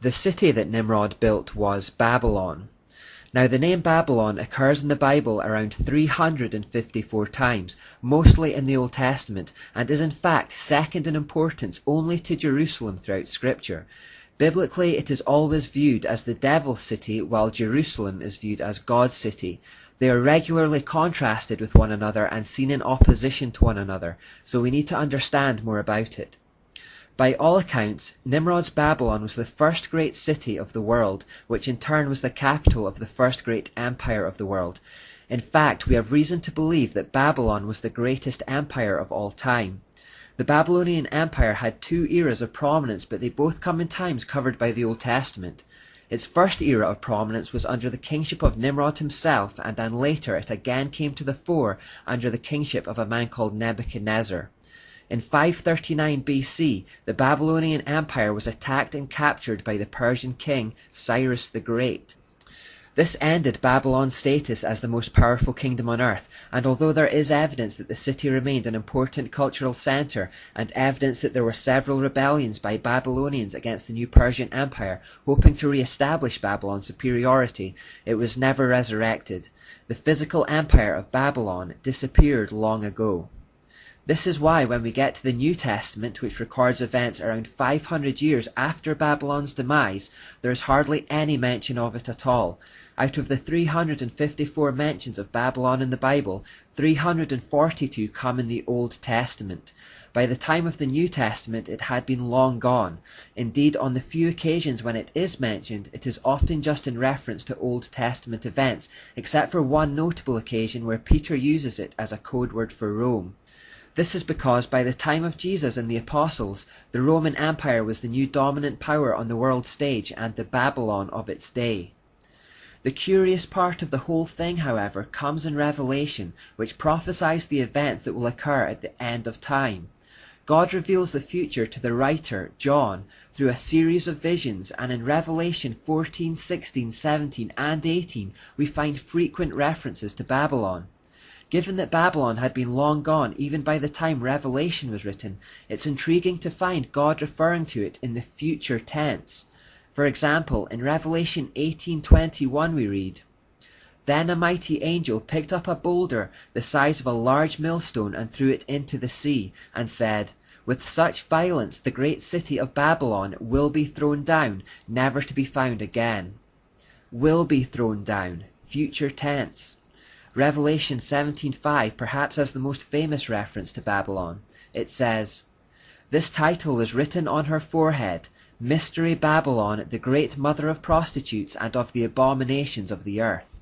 The city that Nimrod built was Babylon. Now the name Babylon occurs in the Bible around 354 times, mostly in the Old Testament, and is in fact second in importance only to Jerusalem throughout Scripture. Biblically, it is always viewed as the devil's city, while Jerusalem is viewed as God's city. They are regularly contrasted with one another and seen in opposition to one another, so we need to understand more about it. By all accounts, Nimrod's Babylon was the first great city of the world, which in turn was the capital of the first great empire of the world. In fact, we have reason to believe that Babylon was the greatest empire of all time. The Babylonian Empire had two eras of prominence, but they both come in times covered by the Old Testament. Its first era of prominence was under the kingship of Nimrod himself, and then later it again came to the fore under the kingship of a man called Nebuchadnezzar. In 539 BC, the Babylonian Empire was attacked and captured by the Persian king Cyrus the Great. This ended Babylon's status as the most powerful kingdom on earth, and although there is evidence that the city remained an important cultural center, and evidence that there were several rebellions by Babylonians against the new Persian Empire, hoping to re-establish Babylon's superiority, it was never resurrected. The physical empire of Babylon disappeared long ago. This is why when we get to the New Testament, which records events around 500 years after Babylon's demise, there is hardly any mention of it at all. Out of the 354 mentions of Babylon in the Bible, 342 come in the Old Testament. By the time of the New Testament, it had been long gone. Indeed, on the few occasions when it is mentioned, it is often just in reference to Old Testament events, except for one notable occasion where Peter uses it as a code word for Rome. This is because by the time of Jesus and the Apostles, the Roman Empire was the new dominant power on the world stage and the Babylon of its day. The curious part of the whole thing, however, comes in Revelation, which prophesies the events that will occur at the end of time. God reveals the future to the writer, John, through a series of visions, and in Revelation 14, 16, 17, and 18, we find frequent references to Babylon. Given that Babylon had been long gone even by the time Revelation was written, it's intriguing to find God referring to it in the future tense. For example, in Revelation 18:21 we read, "Then a mighty angel picked up a boulder the size of a large millstone and threw it into the sea, and said, 'With such violence the great city of Babylon will be thrown down, never to be found again.'" Will be thrown down, future tense. Revelation 17:5 perhaps has the most famous reference to Babylon. It says, "This title was written on her forehead, Mystery Babylon, the great mother of prostitutes and of the abominations of the earth."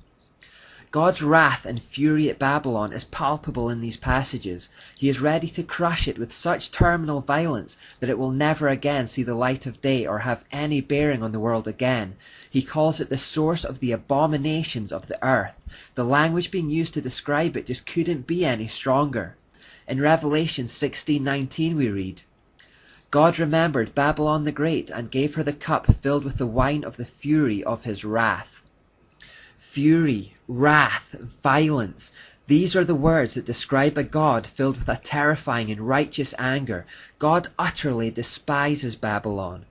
God's wrath and fury at Babylon is palpable in these passages. He is ready to crush it with such terminal violence that it will never again see the light of day or have any bearing on the world again. He calls it the source of the abominations of the earth. The language being used to describe it just couldn't be any stronger. In Revelation 16:19 we read, "God remembered Babylon the Great and gave her the cup filled with the wine of the fury of his wrath." Fury, wrath, violence. These are the words that describe a God filled with a terrifying and righteous anger. God utterly despises Babylon.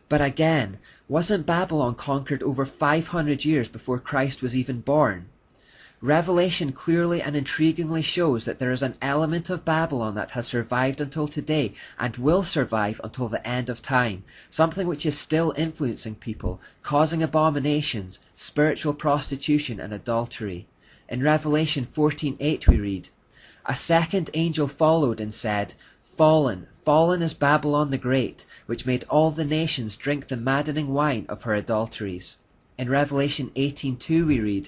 But again, wasn't Babylon conquered over 500 years before Christ was even born? Revelation clearly and intriguingly shows that there is an element of Babylon that has survived until today and will survive until the end of time, something which is still influencing people, causing abominations, spiritual prostitution and adultery. In Revelation 14:8 we read, "A second angel followed and said, 'Fallen, fallen is Babylon the Great, which made all the nations drink the maddening wine of her adulteries.'" In Revelation 18:2 we read,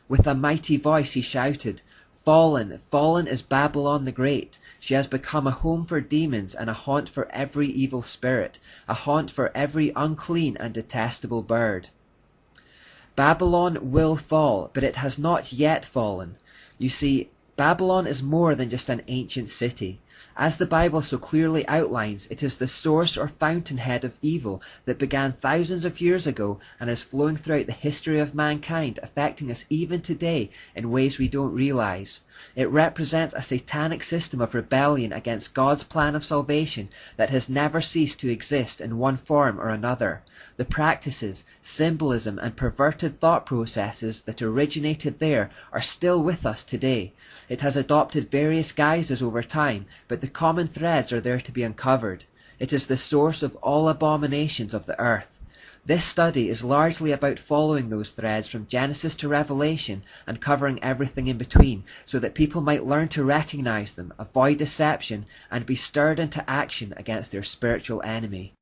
"With a mighty voice he shouted, 'Fallen, fallen is Babylon the Great. She has become a home for demons and a haunt for every evil spirit, a haunt for every unclean and detestable bird.'" Babylon will fall, but it has not yet fallen. You see, Babylon is more than just an ancient city. As the Bible so clearly outlines, it is the source or fountainhead of evil that began thousands of years ago and is flowing throughout the history of mankind, affecting us even today in ways we don't realize. It represents a satanic system of rebellion against God's plan of salvation that has never ceased to exist in one form or another. The practices, symbolism, and perverted thought processes that originated there are still with us today. It has adopted various guises over time, but the common threads are there to be uncovered. It is the source of all abominations of the earth. This study is largely about following those threads from Genesis to Revelation and covering everything in between, so that people might learn to recognize them, avoid deception, and be stirred into action against their spiritual enemy.